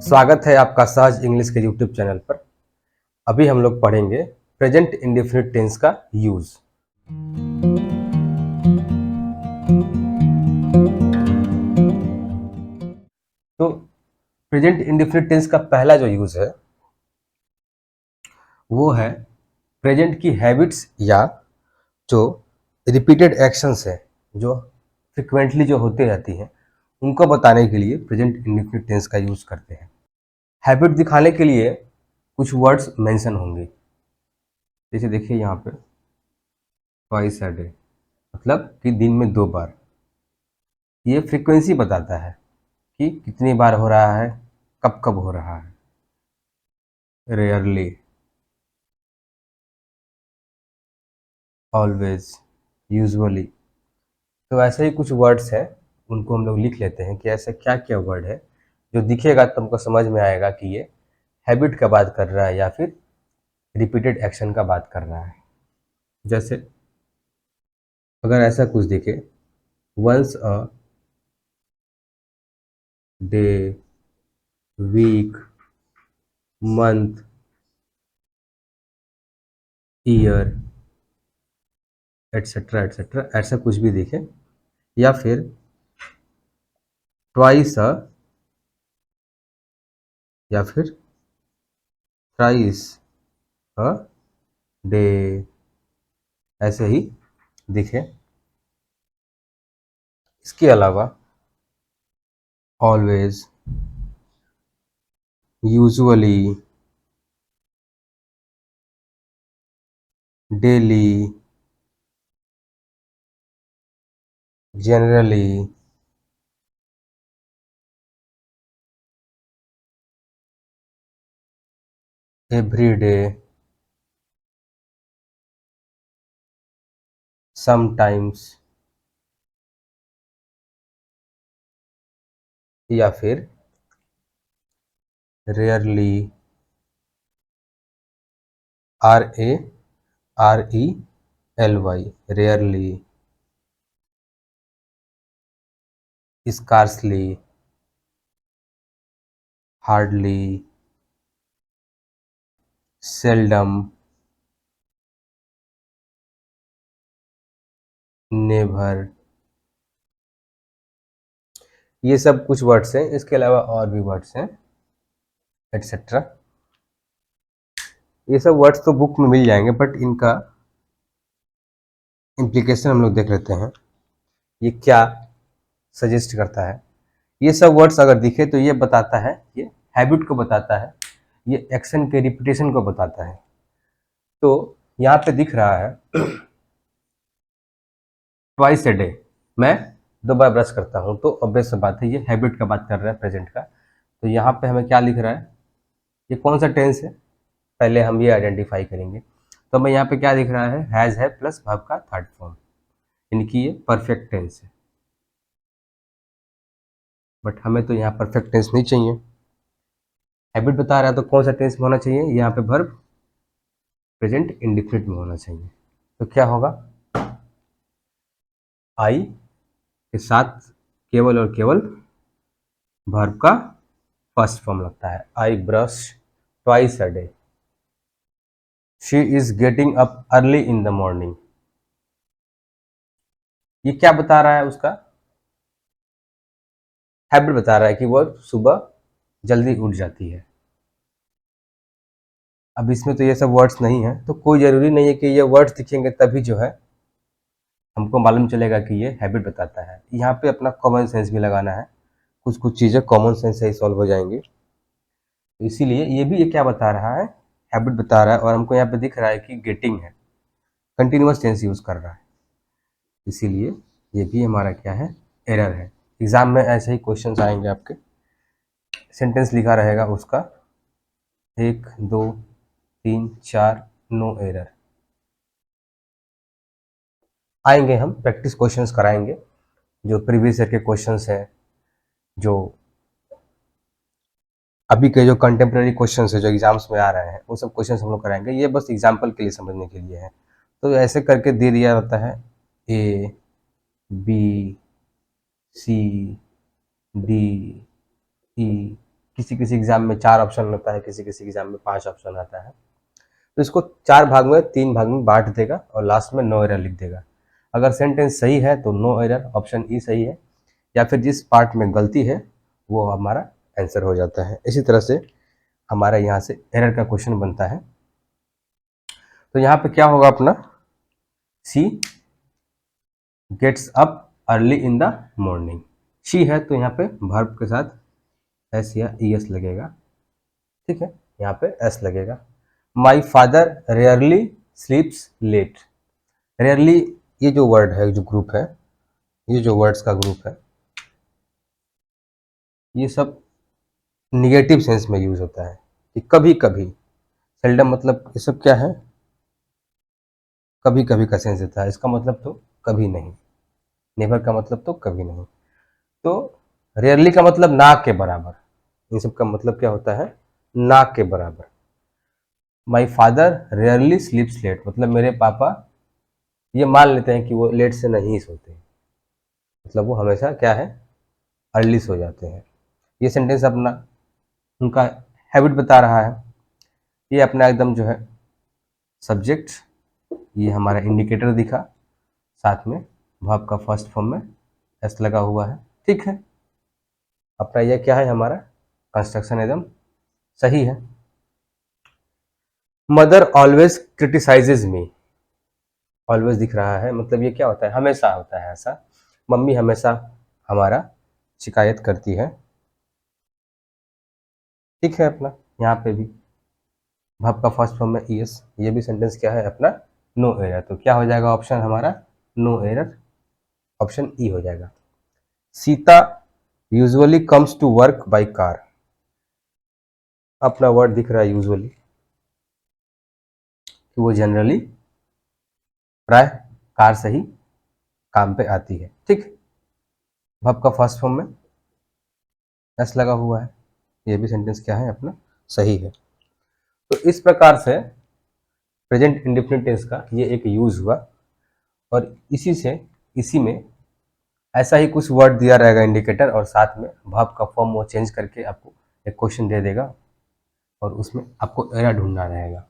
स्वागत है आपका सहज इंग्लिश के यूट्यूब चैनल पर। अभी हम लोग पढ़ेंगे प्रेजेंट इंडेफिनिट टेंस का यूज। तो प्रेजेंट इंडेफिनिट टेंस का पहला जो यूज है वो है प्रेजेंट की हैबिट्स या जो रिपीटेड एक्शंस है जो फ्रिक्वेंटली जो होती रहती हैं उनको बताने के लिए प्रेजेंट इंडेफिनिट टेंस का यूज करते हैं। हैबिट दिखाने के लिए कुछ वर्ड्स मेंशन होंगे, जैसे देखिए यहाँ पे ट्वाइस अ डे मतलब कि दिन में 2 बार। ये फ्रीक्वेंसी बताता है कि कितनी बार हो रहा है, कब कब हो रहा है। Rarely, always, usually. तो ऐसे ही कुछ वर्ड्स हैं, उनको हम लोग लिख लेते हैं कि ऐसे क्या क्या वर्ड है जो दिखेगा तो हमको समझ में आएगा कि ये हैबिट का बात कर रहा है या फिर रिपीटेड एक्शन का बात कर रहा है। जैसे अगर ऐसा कुछ दिखे, once a day, week, month, year, etcetera etcetera, ऐसा कुछ भी दिखे, या फिर ट्वाइस अ या फिर थ्राइस अ डे, ऐसे ही दिखे। इसके अलावा always, usually, daily, generally, every day, sometimes, या फिर rarely, RARELY, rarely, scarcely, hardly, seldom, never. ये सब कुछ वर्ड्स हैं, इसके अलावा और भी वर्ड्स हैं एटसेट्रा। ये सब वर्ड्स तो बुक में मिल जाएंगे, बट इनका इम्प्लीकेशन हम लोग देख लेते हैं, ये क्या सजेस्ट करता है। ये सब वर्ड्स अगर दिखे तो ये बताता है, ये हैबिट को बताता है, ये एक्शन के रिपीटेशन को बताता है। तो यहाँ पे दिख रहा है ट्वाइस ए डे, मैं 2 बार ब्रश करता हूँ, तो ऑब्वियस बात है ये हैबिट का बात कर रहा है प्रेजेंट का। तो यहाँ पे हमें क्या लिख रहा है, ये कौन सा टेंस है, पहले हम ये आइडेंटिफाई करेंगे। तो हमें यहाँ पे क्या दिख रहा है, हैज़ है प्लस वर्ब का थर्ड फॉर्म, इनकी ये परफेक्ट टेंस है। बट हमें तो यहाँ परफेक्ट टेंस नहीं चाहिए, हैबिट बता रहा है तो कौन सा टेंस में होना चाहिए, यहाँ पे वर्ब प्रेजेंट इंडेफिनिट में होना चाहिए। तो क्या होगा, आई के साथ केवल और केवल वर्ब का फर्स्ट फॉर्म लगता है। I brush twice a day, she is getting up early in the morning. ये क्या बता रहा है, उसका हैबिट बता रहा है कि वो सुबह जल्दी उठ जाती है। अब इसमें तो ये सब वर्ड्स नहीं है, तो कोई ज़रूरी नहीं है कि ये वर्ड्स दिखेंगे तभी जो है हमको मालूम चलेगा कि ये हैबिट बताता है। यहाँ पे अपना कॉमन सेंस भी लगाना है, कुछ कुछ चीज़ें कॉमन सेंस से ही सॉल्व हो जाएंगी। तो इसीलिए ये क्या बता रहा है, हैबिट बता रहा है, और हमको यहाँ पे दिख रहा है कि गेटिंग है, कंटिन्यूस टेंस यूज़ कर रहा है, इसीलिए ये भी हमारा क्या है, एरर है। एग्ज़ाम में ऐसे ही क्वेश्चन आएंगे आपके, सेंटेंस लिखा रहेगा उसका 1 2 3 4 नो एरर। आएंगे हम प्रैक्टिस क्वेश्चंस कराएंगे, जो प्रीवियस ईयर के क्वेश्चंस हैं, जो अभी के जो कंटेम्प्रेरी क्वेश्चंस है जो एग्जाम्स में आ रहे हैं, वो सब क्वेश्चंस हम लोग कराएंगे। ये बस एग्जाम्पल के लिए समझने के लिए है। तो ऐसे करके दे दिया जाता है A B C D E किसी किसी एग्जाम में 4 ऑप्शन होता है, किसी किसी एग्जाम में 5 ऑप्शन आता है। तो इसको 4 भाग में 3 भाग में बांट देगा और लास्ट में नो एरर लिख देगा। अगर सेंटेंस सही है तो नो एरर, ऑप्शन ई सही है, या फिर जिस पार्ट में गलती है वो हमारा आंसर हो जाता है। इसी तरह से हमारा यहाँ से एरर का क्वेश्चन बनता है। तो यहाँ पे क्या होगा अपना, she gets up early in the morning. She है तो यहाँ पे वर्ब के साथ एस या ई एस लगेगा, ठीक है, यहाँ पे एस लगेगा। My father rarely sleeps late. Rarely ये जो वर्ड है, जो ग्रुप है, ये जो वर्ड्स का ग्रुप है, ये सब निगेटिव सेंस में यूज होता है कि कभी कभी। सेल्डम मतलब ये सब क्या है, कभी कभी का सेंस देता है। इसका मतलब तो कभी नहीं, नेवर का मतलब तो कभी नहीं। तो रेयरली का मतलब ना के बराबर, इन सब का मतलब क्या होता है, ना के बराबर। My father rarely sleeps late मतलब मेरे पापा ये मान लेते हैं कि वो लेट से नहीं सोते, मतलब वो हमेशा क्या है, अर्ली सो जाते हैं। ये सेंटेंस अपना उनका हैबिट बता रहा है। ये अपना एकदम जो है सब्जेक्ट, ये हमारा इंडिकेटर दिखा, साथ में वर्ब का फर्स्ट फॉर्म में एस लगा हुआ है, ठीक है। अपना ये क्या है, हमारा कंस्ट्रक्शन एकदम सही है। मदर ऑलवेज क्रिटिसाइजेज मी, ऑलवेज दिख रहा है, मतलब ये क्या होता है, हमेशा होता है ऐसा। मम्मी हमेशा हमारा शिकायत करती है, ठीक है। अपना यहाँ पे भी वर्ब का फर्स्ट फॉर्म में ईएस, ये भी सेंटेंस क्या है अपना, नो एरर। तो क्या हो जाएगा ऑप्शन हमारा, नो एरर, ऑप्शन ई हो जाएगा। Sita usually comes to work by car. अपना वर्ड दिख रहा है यूजुअली, कि वो जनरली प्राय कार से ही काम पे आती है, ठीक। वर्ब का फर्स्ट फॉर्म में एस लगा हुआ है, ये भी सेंटेंस क्या है अपना, सही है। तो इस प्रकार से प्रेजेंट इंडेफिनिट टेंस का ये एक यूज हुआ, और इसी में ऐसा ही कुछ वर्ड दिया रहेगा इंडिकेटर, और साथ में वर्ब का फॉर्म वो चेंज करके आपको एक क्वेश्चन दे देगा, और उसमें आपको एरर ढूंढना रहेगा।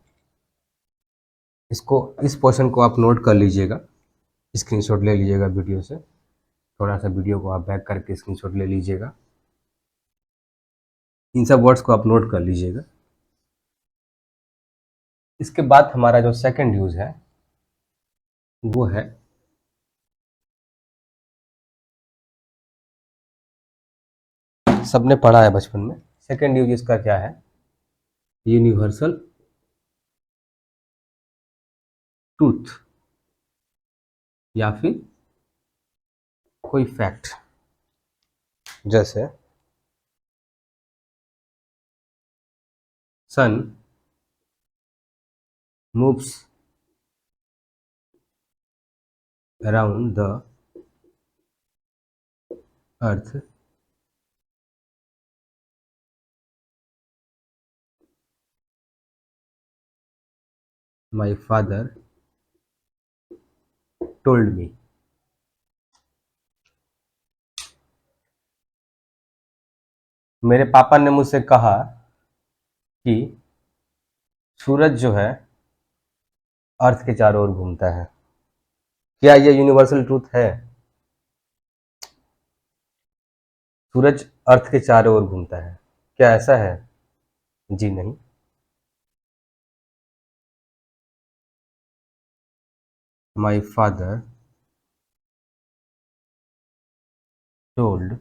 इस पोर्शन को आप नोट कर लीजिएगा, स्क्रीनशॉट ले लीजिएगा वीडियो से, थोड़ा सा वीडियो को आप बैक करके स्क्रीनशॉट ले लीजिएगा, इन सब वर्ड्स को आप नोट कर लीजिएगा। इसके बाद हमारा जो सेकंड यूज है वो है सबने पढ़ा है बचपन में, सेकंड यूज इसका क्या है, यूनिवर्सल ट्रूथ, या फिर कोई फैक्ट। जैसे sun moves around the earth my father told me. मेरे पापा ने मुझसे कहा कि सूरज जो है अर्थ के चारों ओर घूमता है। क्या यह यूनिवर्सल ट्रूथ है, सूरज अर्थ के चारों ओर घूमता है, क्या ऐसा है? जी नहीं। My father told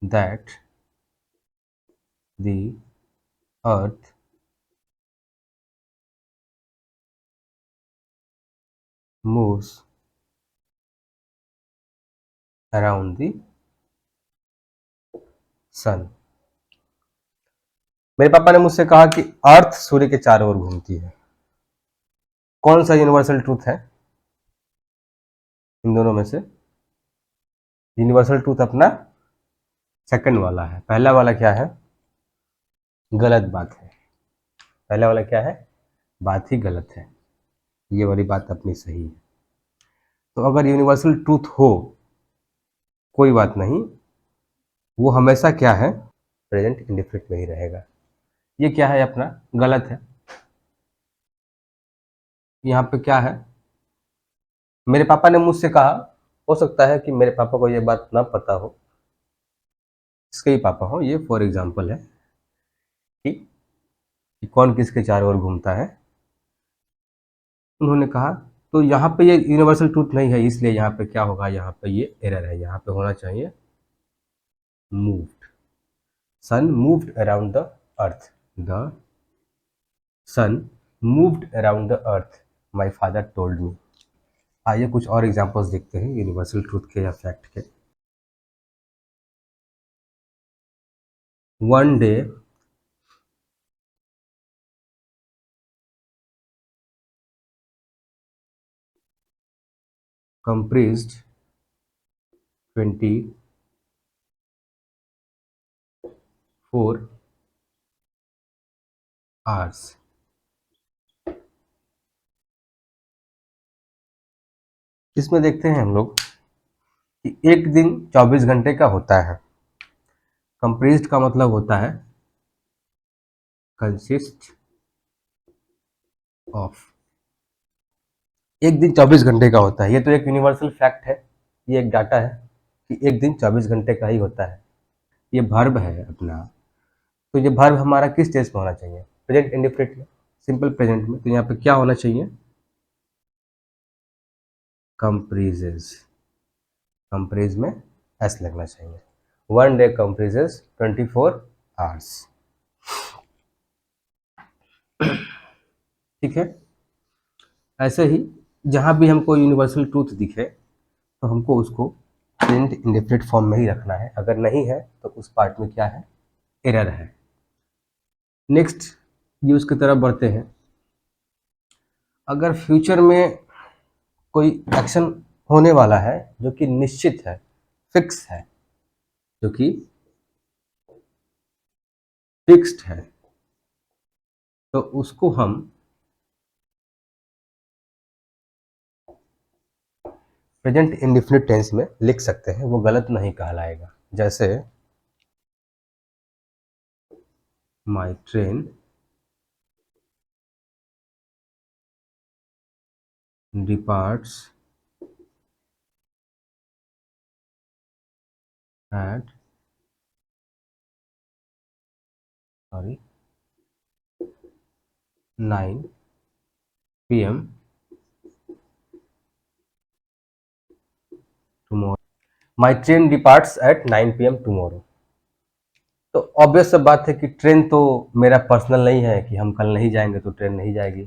that the earth moves around the sun। मेरे पापा ने मुझसे कहा कि अर्थ सूर्य के चारों ओर घूमती है। कौन सा यूनिवर्सल ट्रूथ है इन दोनों में से? यूनिवर्सल ट्रूथ अपना सेकंड वाला है। पहला वाला क्या है, गलत बात है। पहला वाला क्या है, बात ही गलत है, ये वाली बात अपनी सही है। तो अगर यूनिवर्सल ट्रूथ हो, कोई बात नहीं, वो हमेशा क्या है, प्रेजेंट इंडेफिनिट में ही रहेगा। ये क्या है अपना, गलत है। यहाँ पे क्या है, मेरे पापा ने मुझसे कहा, हो सकता है कि मेरे पापा को ये बात ना पता हो, इसके ही पापा हो, ये फॉर एग्जाम्पल है कि कौन किसके चारों ओर घूमता है। उन्होंने कहा, तो यहाँ पे ये यूनिवर्सल ट्रूथ नहीं है, इसलिए यहाँ पे क्या होगा, यहाँ पे ये एरर है, यहाँ पे होना चाहिए moved. Sun moved around the earth, the sun moved around the earth, my father told me. आइए कुछ और एग्जाम्पल्स देखते हैं यूनिवर्सल ट्रूथ के या फैक्ट के। One day comprised 24 hours। इसमें देखते हैं हम लोग कि एक दिन 24 घंटे का होता है। कंप्रीज्ड का मतलब होता है कंसिस्ट ऑफ, एक दिन 24 घंटे का होता है। ये तो एक यूनिवर्सल फैक्ट है, ये एक डाटा है कि एक दिन 24 घंटे का ही होता है। ये वर्ब है अपना, तो ये वर्ब हमारा किस टेंस में होना चाहिए, प्रेजेंट इंडेफिनिट में, सिंपल प्रेजेंट में। तो यहाँ पे क्या होना चाहिए, कंप्रीजेस, कंप्रीज में एस लगना चाहिए। One day comprises 24 hours. ठीक है। ऐसे ही जहाँ भी हमको यूनिवर्सल ट्रूथ दिखे तो हमको उसको प्रेजेंट इंडेफिनिट फॉर्म में ही रखना है, अगर नहीं है तो उस पार्ट में क्या है, एरर है। नेक्स्ट यूज की तरफ बढ़ते हैं। अगर फ्यूचर में कोई एक्शन होने वाला है जो कि निश्चित है, फिक्स है, जो कि फिक्स्ड है, तो उसको हम प्रेजेंट इंडेफिनिट टेंस में लिख सकते हैं, वो गलत नहीं कहलाएगा। जैसे my train departs at 9 PM tomorrow. My train departs at 9 PM tomorrow. तो ऑब्वियस सब बात है कि ट्रेन तो मेरा पर्सनल नहीं है कि हम कल नहीं जाएंगे तो ट्रेन नहीं जाएगी।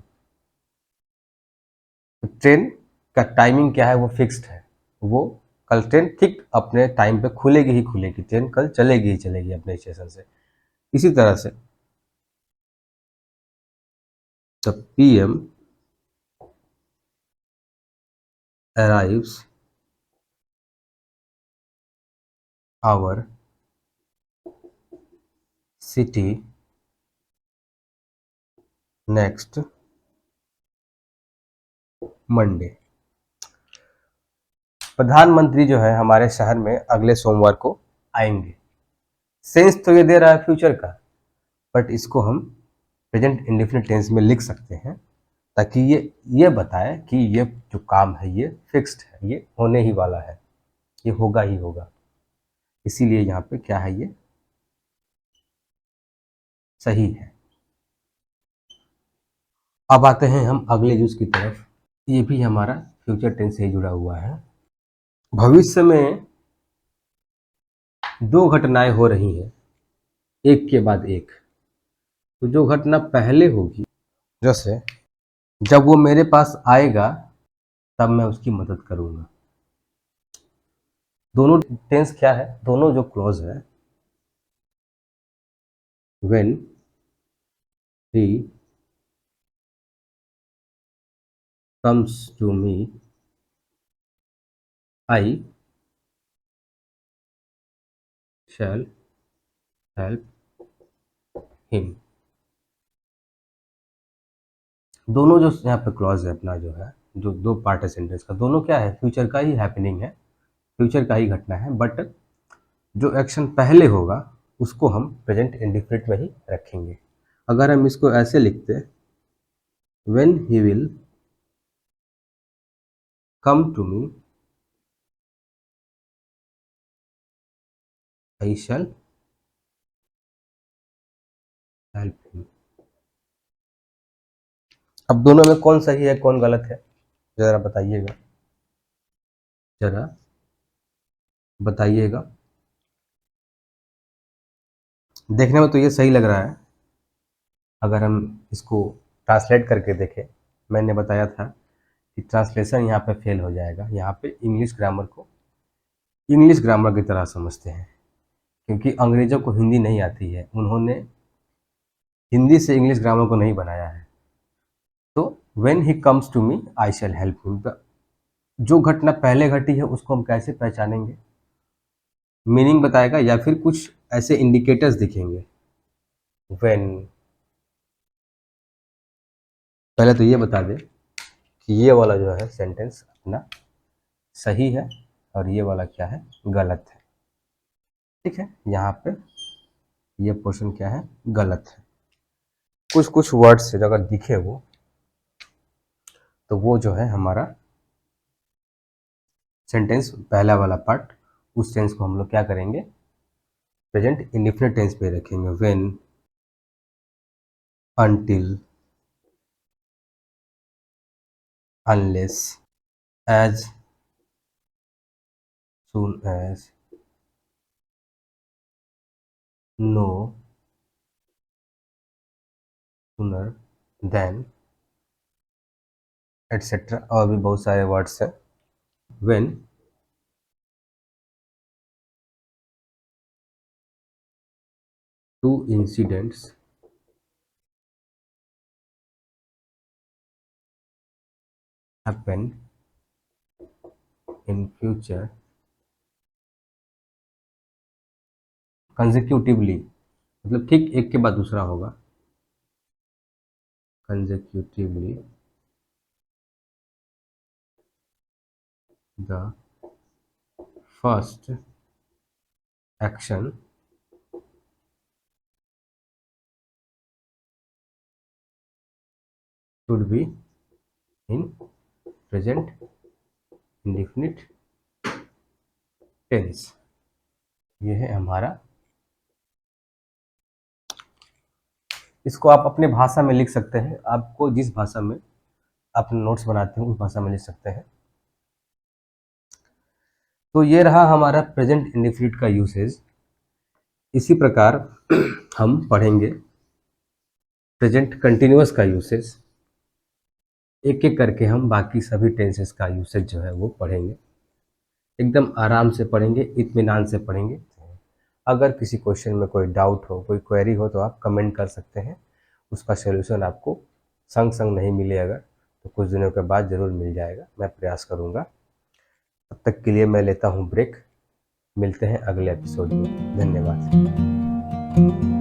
तो ट्रेन का टाइमिंग क्या है, वो फिक्स्ड है, वो कल ट्रेन ठीक अपने टाइम पे खुलेगी ही खुलेगी, ट्रेन कल चलेगी ही चलेगी अपने स्टेशन से। इसी तरह से the PM arrives our city next Monday। प्रधानमंत्री जो है हमारे शहर में अगले सोमवार को आएंगे। सेंस तो ये दे रहा है फ्यूचर का, बट इसको हम प्रेजेंट इंडेफिनिट टेंस में लिख सकते हैं ताकि ये बताए कि ये जो काम है ये फिक्स्ड है, ये होने ही वाला है, ये होगा ही होगा। इसीलिए यहाँ पे क्या है, ये सही है। अब आते हैं हम अगले यूज की तरफ। ये भी हमारा फ्यूचर टेंस से जुड़ा हुआ है। भविष्य में दो घटनाएं हो रही हैं, एक के बाद एक। तो जो घटना पहले होगी, जैसे जब वो मेरे पास आएगा तब मैं उसकी मदद करूंगा। दोनों टेंस क्या है, दोनों जो क्लॉज है, when he comes to me I shall help him. दोनों जो यहाँ पे क्लॉज है अपना, जो है जो दो पार्ट है सेंटेंस का, दोनों क्या है, फ्यूचर का ही हैपनिंग है, फ्यूचर का ही घटना है। बट जो एक्शन पहले होगा उसको हम प्रेजेंट इंडिफिनिट में ही रखेंगे। अगर हम इसको ऐसे लिखते, when he will come to me I shall help him. अब दोनों में कौन सही है कौन गलत है जरा बताइएगा, जरा बताइएगा। देखने में तो ये सही लग रहा है। अगर हम इसको ट्रांसलेट करके देखें, मैंने बताया था कि ट्रांसलेशन यहाँ पे फेल हो जाएगा। यहाँ पे इंग्लिश ग्रामर को इंग्लिश ग्रामर की तरह समझते हैं, क्योंकि अंग्रेजों को हिंदी नहीं आती है, उन्होंने हिंदी से इंग्लिश ग्रामर को नहीं बनाया है। तो when he comes to me I shall help him, जो घटना पहले घटी है उसको हम कैसे पहचानेंगे, मीनिंग बताएगा या फिर कुछ ऐसे इंडिकेटर्स दिखेंगे। व्हेन, पहले तो ये बता दें कि ये वाला जो है सेंटेंस अपना सही है और ये वाला क्या है, गलत है। ठीक है, यहाँ पे ये पोर्शन क्या है, गलत है। कुछ कुछ वर्ड्स अगर दिखे वो, तो वो जो है हमारा सेंटेंस पहला वाला पार्ट, उस टेंस को हम लोग क्या करेंगे, प्रेजेंट इंडिफिनिट टेंस पे रखेंगे। When, until, unless, as soon as, no, sooner than, etcetera, और भी बहुत सारे वर्ड्स हैं। When two incidents happen in future consecutively, मतलब ठीक एक के बाद दूसरा होगा, consecutively the first action should be in present indefinite tense। ये है हमारा, इसको आप अपने भाषा में लिख सकते हैं, आपको जिस भाषा में आप नोट्स बनाते हैं उस भाषा में लिख सकते हैं। तो ये रहा हमारा प्रेजेंट इंडेफिनिट का यूसेज। इसी प्रकार हम पढ़ेंगे प्रेजेंट कंटिन्यूअस का यूसेज, एक एक करके हम बाकी सभी टेंसेस का यूसेज जो है वो पढ़ेंगे। एकदम आराम से पढ़ेंगे, इत्मीनान से पढ़ेंगे। अगर किसी क्वेश्चन में कोई डाउट हो, कोई क्वेरी हो, तो आप कमेंट कर सकते हैं, उसका सलूशन आपको संग संग नहीं मिले अगर, तो कुछ दिनों के बाद ज़रूर मिल जाएगा, मैं प्रयास करूँगा। तब तक के लिए मैं लेता हूँ ब्रेक, मिलते हैं अगले एपिसोड में। धन्यवाद।